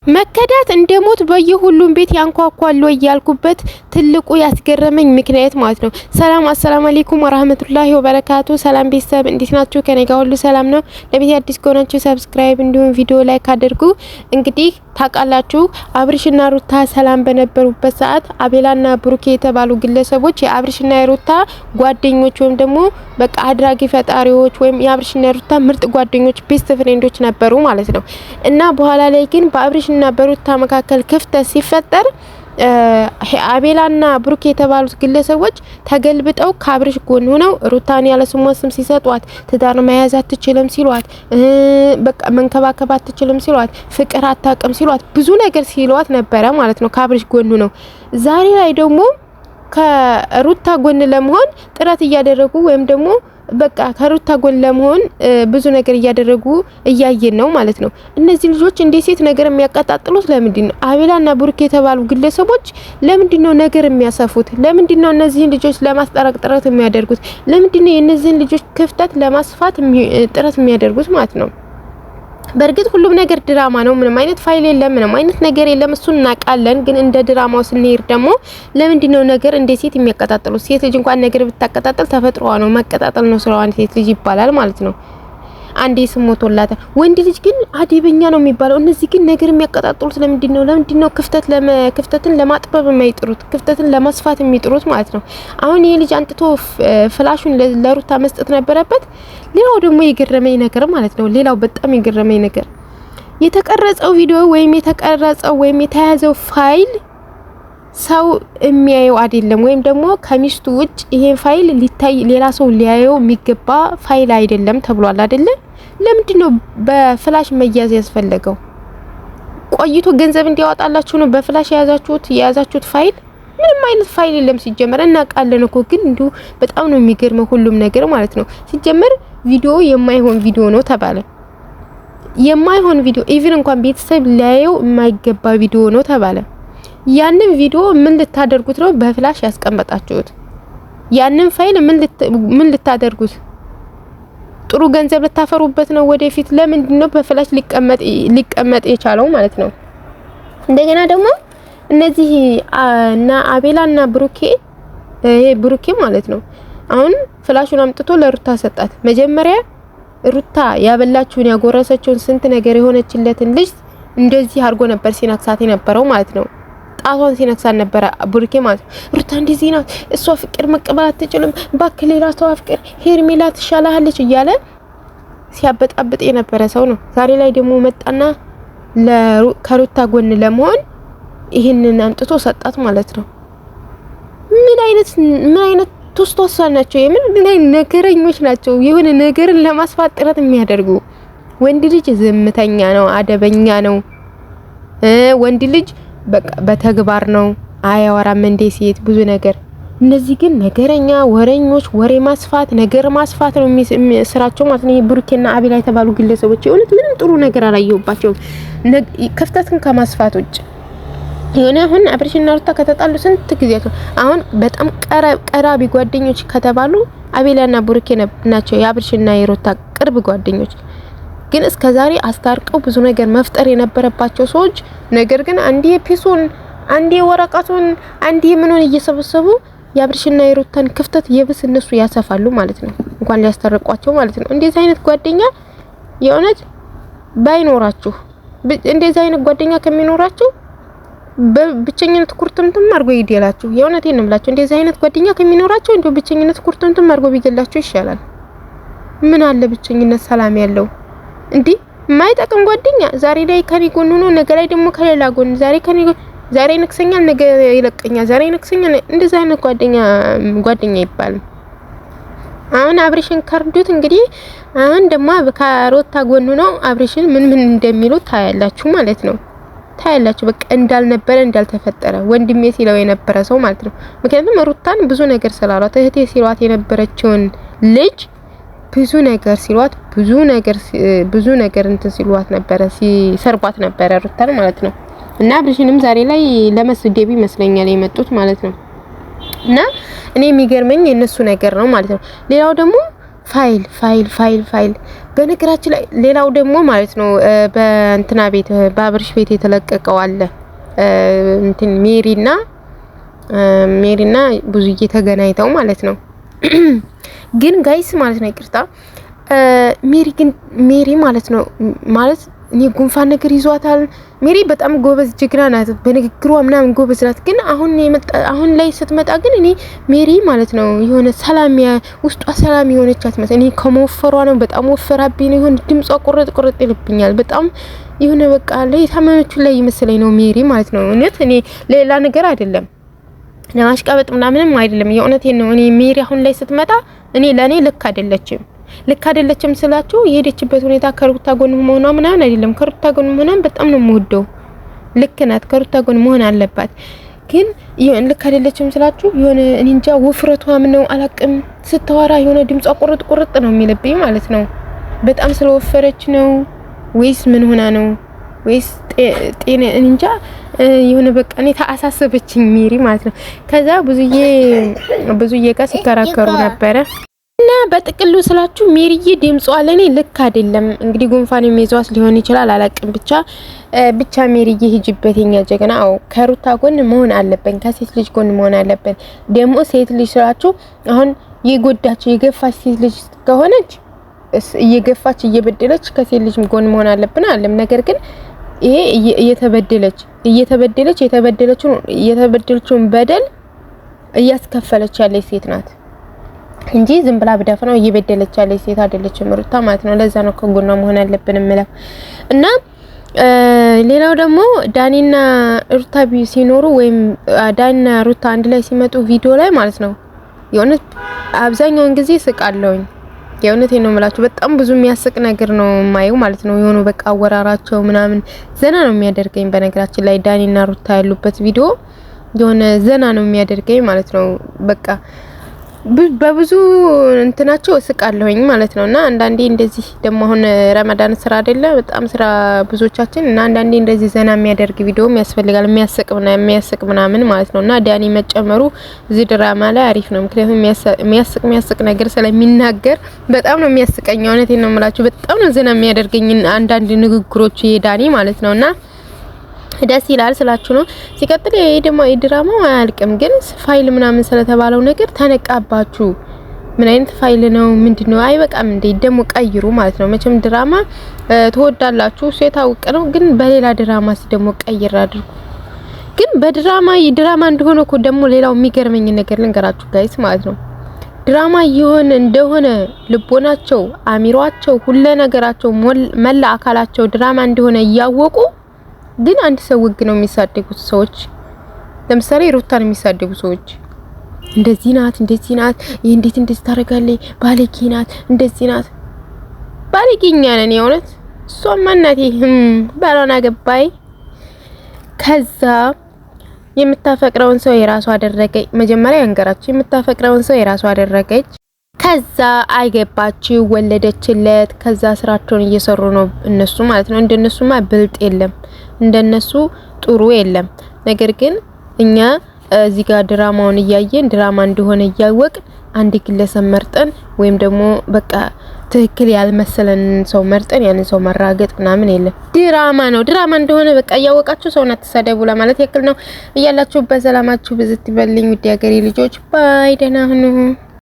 መከዳት እንደሞት በየሁሉም ቤት ያንኳኳሉ ያልኩበት ትልቁ ያስገረመኝ ምክንያት ማለት ነው። ሰላም አሰላሙ አለይኩም ወራህመቱላሂ ወበረካቱ። ሰላም ቤተሰብ እንዴት ናችሁ? ከኔ ጋር ሁሉ ሰላም ነው። ለቤት አዲስ ከሆናችሁ ሰብስክራይብ እንዲሁም ቪዲዮ ላይክ አድርጉ። እንግዲህ ታውቃላችሁ አብርሽና ሩታ ሰላም በነበሩበት ሰዓት አቤላና ብሩኬ የተባሉ ግለሰቦች የአብርሽና የሩታ ጓደኞች ወይም ደግሞ በቃ አድራጊ ፈጣሪዎች ወይም የአብርሽና የሩታ ምርጥ ጓደኞች ቤስት ፍሬንዶች ነበሩ ማለት ነው። እና በኋላ ላይ ግን በአብርሽና በሩታ መካከል ክፍተት ሲፈጠር አቤላና ብሩኬ የተባሉት ግለሰቦች ተገልብጠው ከአብርሽ ጎን ሆነው ሩታን ያለ ስሟ ስም ሲሰጧት፣ ትዳር መያዝ አትችልም ሲሏት፣ በቃ መንከባከብ አትችልም ሲሏት፣ ፍቅር አታውቅም ሲሏት፣ ብዙ ነገር ሲሏት ነበረ ማለት ነው ከአብርሽ ጎን ሆነው። ዛሬ ላይ ደግሞ ከሩታ ጎን ለመሆን ጥረት እያደረጉ ወይም ደግሞ በቃ ከሩታ ጎን ለመሆን ብዙ ነገር እያደረጉ እያየን ነው ማለት ነው። እነዚህ ልጆች እንደ ሴት ነገር የሚያቀጣጥሉት ለምንድን ነው? አቤላና ብሩክ የተባሉ ግለሰቦች ለምንድን ነው ነገር የሚያሰፉት? ለምንድን ነው እነዚህን ልጆች ለማስጠረቅ ጥረት የሚያደርጉት? ለምንድን ነው የእነዚህን ልጆች ክፍተት ለማስፋት ጥረት የሚያደርጉት ማለት ነው? በእርግጥ ሁሉም ነገር ድራማ ነው። ምንም አይነት ፋይል የለም፣ ምንም አይነት ነገር የለም። እሱን እናውቃለን። ግን እንደ ድራማው ስንሄድ ደግሞ ለምንድነው ነገር እንደ ሴት የሚያቀጣጥሉት? ሴት ልጅ እንኳን ነገር ብታቀጣጥል ተፈጥሮዋ ነው፣ መቀጣጠል ነው ስራዋ። ሴት ልጅ ይባላል ማለት ነው። አንዴ ስሞቶላታ። ወንድ ልጅ ግን አዲበኛ ነው የሚባለው። እነዚህ ግን ነገር የሚያቀጣጥሉት ለምንድነው? ለምንድነው ክፍተትን ለማጥበብ የማይጥሩት? ክፍተትን ለማስፋት የሚጥሩት ማለት ነው። አሁን ይሄ ልጅ አንጥቶ ፍላሹን ለሩታ መስጠት ነበረበት። ሌላው ደግሞ የገረመኝ ነገር ማለት ነው። ሌላው በጣም የገረመኝ ነገር የተቀረጸው ቪዲዮ ወይም የተያዘው ፋይል ሰው የሚያየው አይደለም፣ ወይም ደግሞ ከሚስቱ ውጭ ይሄን ፋይል ሊታይ ሌላ ሰው ሊያየው የሚገባ ፋይል አይደለም ተብሏል አይደለ? ለምንድነው በፍላሽ መያዝ ያስፈለገው? ቆይቶ ገንዘብ እንዲያወጣላችሁ ነው በፍላሽ የያዛችሁት ፋይል? ምንም አይነት ፋይል የለም ሲጀመር። እናውቃለን እኮ ግን እንዲሁ በጣም ነው የሚገርመው ሁሉም ነገር ማለት ነው። ሲጀመር ቪዲዮ የማይሆን ቪዲዮ ነው ተባለ። የማይሆን ቪዲዮ ኢቭን እንኳን ቤተሰብ ሊያየው የማይገባ ቪዲዮ ነው ተባለ። ያንን ቪዲዮ ምን ልታደርጉት ነው በፍላሽ ያስቀመጣችሁት? ያንን ፋይል ምን ልታደርጉት? ጥሩ ገንዘብ ልታፈሩበት ነው ወደፊት? ለምንድን ነው በፍላሽ ሊቀመጥ የቻለው ማለት ነው? እንደገና ደግሞ እነዚህ እና አቤላና ብሩኬ ማለት ነው አሁን ፍላሹን አምጥቶ ለሩታ ሰጣት። መጀመሪያ ሩታ ያበላችሁን ያጎረሰችውን ስንት ነገር የሆነችለትን ልጅ እንደዚህ አድርጎ ነበር ሲነክሳት የነበረው ማለት ነው። ጣቷን ሲነክሳት ነበር ብሩኬ ማለት ነው። ሩታ እንደዚህ ናት፣ እሷ ፍቅር መቀበል አትችልም፣ ባክ ሌላ ሰው ፍቅር ሄርሜላ ትሻላለች እያለ ሲያበጣብጥ የነበረ ሰው ነው። ዛሬ ላይ ደግሞ መጣና ከሩታ ጎን ለመሆን ይሄንን አምጥቶ ሰጣት ማለት ነው። ምን አይነት ቶስቶሳ ናቸው? ምን ነገረኞች ናቸው? የሆነ ነገርን ለማስፋት ጥረት የሚያደርጉ። ወንድ ልጅ ዝምተኛ ነው፣ አደበኛ ነው። ወንድ ልጅ በቃ በተግባር ነው፣ አያወራም እንደ ሴት ብዙ ነገር። እነዚህ ግን ነገረኛ ወሬኞች፣ ወሬ ማስፋት፣ ነገር ማስፋት ነው ስራቸው ማለት ነው። ብሩኬና አቤላ የተባሉ ግለሰቦች የሆነት ምንም ጥሩ ነገር አላየሁባቸውም ክፍተትን ከማስፋት ውጭ። የሆነ አሁን አብርሽና ሩታ ከተጣሉ ስንት ጊዜያቸው። አሁን በጣም ቀራቢ ጓደኞች ከተባሉ አቤላና ብሩኬ ናቸው፣ የአብርሽና የሩታ ቅርብ ጓደኞች። ግን እስከዛሬ አስታርቀው ብዙ ነገር መፍጠር የነበረባቸው ሰዎች፣ ነገር ግን አንዴ ፒሱን፣ አንዴ ወረቀቱን፣ አንዴ ምኑን እየሰበሰቡ የአብርሽና የሩታን ክፍተት የብስ እነሱ ያሰፋሉ ማለት ነው። እንኳን ሊያስታርቋቸው ማለት ነው። እንደዚህ አይነት ጓደኛ የእውነት ባይኖራችሁ፣ እንደዚህ አይነት ጓደኛ ከሚኖራችሁ በብቸኝነት ኩርትምትም አርጎ ይደላችሁ። የእውነቴን ነው የምላችሁ። እንደዚህ አይነት ጓደኛ ከሚኖራችሁ እንደው ብቸኝነት ኩርትምትም አርጎ ቢገላችሁ ይሻላል። ምን አለ ብቸኝነት ሰላም ያለው እንዴ? የማይጠቅም ጓደኛ ዛሬ ላይ ከኔ ጎን ሆኖ ነገ ላይ ደግሞ ከሌላ ጎን፣ ዛሬ ነክሰኛል ነገ ይለቀኛል፣ ዛሬ ነክሰኛል። እንደዛ አይነት ጓደኛ ይባላል። አሁን አብርሽን ከርዱት እንግዲህ። አሁን ደግሞ ከሩታ ጎን ሆኖ አብርሽን ምን እንደሚሉት ታያላችሁ ማለት ነው። ታያላችሁ በቃ እንዳልነበረ እንዳልተፈጠረ ወንድሜ ሲለው የነበረ ሰው ማለት ነው። ምክንያቱም ሩታን ብዙ ነገር ስላሏት እህቴ ሲሏት የነበረችውን ልጅ ብዙ ነገር ሲሏት ብዙ ነገር እንትን ሲሏት ነበረ፣ ሲሰርቧት ነበረ ሩታን ማለት ነው። እና አብርሽንም ዛሬ ላይ ለመስደብ ይመስለኛል የመጡት ማለት ነው። እና እኔ የሚገርመኝ የነሱ ነገር ነው ማለት ነው። ሌላው ደግሞ ፋይል ፋይል ፋይል ፋይል። በነገራችን ላይ ሌላው ደግሞ ማለት ነው በእንትና ቤት በአብርሽ ቤት የተለቀቀው አለ እንትን ሜሪና ብዙዬ ተገናኝተው ማለት ነው። ግን ጋይስ ማለት ነው ይቅርታ ሜሪ ማለት ነው ማለት እኔ ጉንፋን ነገር ይዟታል። ሜሪ በጣም ጎበዝ ጀግና ናት፣ በንግግሯ ምናምን ጎበዝ ናት። ግን አሁን ላይ ስትመጣ ግን እኔ ሜሪ ማለት ነው የሆነ ውስጧ ሰላም የሆነቻት ማለት እኔ ከመወፈሯ ነው በጣም ወፈራብኝ ነው። የሆነ ድምጿ ቁርጥ ይልብኛል በጣም የሆነ በቃ ላይ ታመመቹ ላይ ይመስለኝ ነው ሜሪ ማለት ነው። እውነት እኔ ሌላ ነገር አይደለም ለማሽቃበጥ ምናምንም አይደለም፣ የእውነቴን ነው። እኔ ሜሪ አሁን ላይ ስትመጣ ለኔ ልክ አይደለችም ስላችሁ የሄደችበት ሁኔታ ከሩታ ጎን መሆኗ ምናምን አይደለም። ከሩታ ጎን መሆኗን በጣም ነው የምወደው። ልክ ናት፣ ከሩታ ጎን መሆን አለባት። ግን ልክ አይደለችም ስላችሁ የሆነ እንጃ ውፍረቷ ምን ነው አላቅም። ስታወራ የሆነ ድምጿ ቁርጥ ነው የሚልብኝ ማለት ነው። በጣም ስለወፈረች ነው ወይስ ምን ሆና ነው ወይስ ጤና እንጃ የሆነ በቃ እኔ ታሳሰበችኝ ሜሪ ማለት ነው። ከዛ ብዙዬ ጋር ሲከራከሩ ነበረ እና በጥቅሉ ስላችሁ ሜሪዬ ድምጿ ለኔ ልክ አይደለም። እንግዲህ ጉንፋን የሚይዟት ሊሆን ይችላል አላቅም። ብቻ ሜሪዬ ሂጅበት የኛ ጀግና። አዎ ከሩታ ጎን መሆን አለብን፣ ከሴት ልጅ ጎን መሆን አለብን። ደግሞ ሴት ልጅ ስላችሁ አሁን የገፋች ሴት ልጅ ከሆነች እየገፋች እየበደለች ከሴት ልጅ ጎን መሆን አለብን አለም። ነገር ግን ይሄ እየተበደለች የተበደለችውን በደል እያስከፈለች ያለች ሴት ናት እንጂ ዝም ብላ በደፈናው እየበደለች ያለች ሴት አይደለችም ሩታ ማለት ነው። ለዛ ነው ከጎኗ መሆን አለብን እምለው እና ሌላው ደግሞ ዳኒና ሩታ ሲኖሩ ወይም ዳኒና ሩታ አንድ ላይ ሲመጡ ቪዲዮ ላይ ማለት ነው የሆነ አብዛኛውን ጊዜ ስቃለሁኝ። የእውነቴን ነው የምላችሁ። በጣም ብዙ የሚያስቅ ነገር ነው የማየው ማለት ነው። የሆነ በቃ አወራራቸው ምናምን ዘና ነው የሚያደርገኝ። በነገራችን ላይ ዳኒና ሩታ ያሉበት ቪዲዮ የሆነ ዘና ነው የሚያደርገኝ ማለት ነው። በቃ በብዙ እንትናቸው እስቃለሁኝ ማለት ነውና አንዳንዴ እንደዚህ ደግሞ አሁን ረመዳን ስራ አይደለ በጣም ስራ ብዙዎቻችን እና አንዳንዴ እንደዚህ ዘና የሚያደርግ ቪዲዮም ያስፈልጋል የሚያስቅ ምናምን ማለት ነውና ዳኒ መጨመሩ እዚህ ድራማ ላይ አሪፍ ነው። ምክንያቱም የሚያስቅ ነገር ስለሚናገር በጣም ነው የሚያስቀኝ። እውነቴን ነው የምላችሁ በጣም ነው ዘና የሚያደርገኝ አንዳንድ ንግግሮች የዳኒ ማለት ነውና ደስ ይላል ስላችሁ ነው። ሲቀጥል ይሄ ደግሞ ድራማው አያልቅም፣ ግን ፋይል ምናምን ስለተባለው ነገር ተነቃባችሁ። ምን አይነት ፋይል ነው ምንድነው? አይበቃም እንዴ? ደግሞ ቀይሩ ማለት ነው። መቼም ድራማ ተወዳላችሁ የታወቀ ነው፣ ግን በሌላ ድራማ ደግሞ ቀይር አድርጉ። ግን በድራማ እንደሆነ እኮ ደግሞ ሌላው የሚገርመኝ ነገር ልንገራችሁ ጋይስ ማለት ነው። ድራማ ይሆን እንደሆነ ልቦናቸው፣ አሚሯቸው፣ ሁሉ ነገራቸው መላ አካላቸው ድራማ እንደሆነ እያወቁ ግን አንድ ሰው ወግ ነው የሚሳደጉት ሰዎች። ለምሳሌ ሩታን የሚሳደጉ ሰዎች እንደዚህ ናት ይሄ እንዴት እንደዚህ ታረጋለች፣ ባለጌ ናት፣ እንደዚህ ናት። ባለጌኛ ነን የእውነት እሷማ እናቴ ባሏን አገባይ። ከዛ የምታፈቅረውን ሰው የራሷ አደረገች። መጀመሪያ ያንገራችሁ የምታፈቅረውን ሰው የራሷ አደረገች። ከዛ አይገባችሁ ወለደችለት። ከዛ ስራቸውን እየሰሩ ነው እነሱ ማለት ነው። እንደነሱማ ብልጥ የለም፣ እንደነሱ ጥሩ የለም። ነገር ግን እኛ እዚህ ጋር ድራማውን እያየን ድራማ እንደሆነ እያወቅን አንድ ግለሰብ መርጠን ወይም ደግሞ በቃ ትክክል ያልመሰለን ሰው መርጠን ያንን ሰው መራገጥ ምናምን የለም። ድራማ እንደሆነ በቃ እያወቃችሁ ሰውን አትሳደቡ ለማለት ያክል ነው። እያላችሁበት ሰላማችሁ ብዝት ይበልኝ ውድ ሀገሬ ልጆች። ባይ ደህና ሁኑ።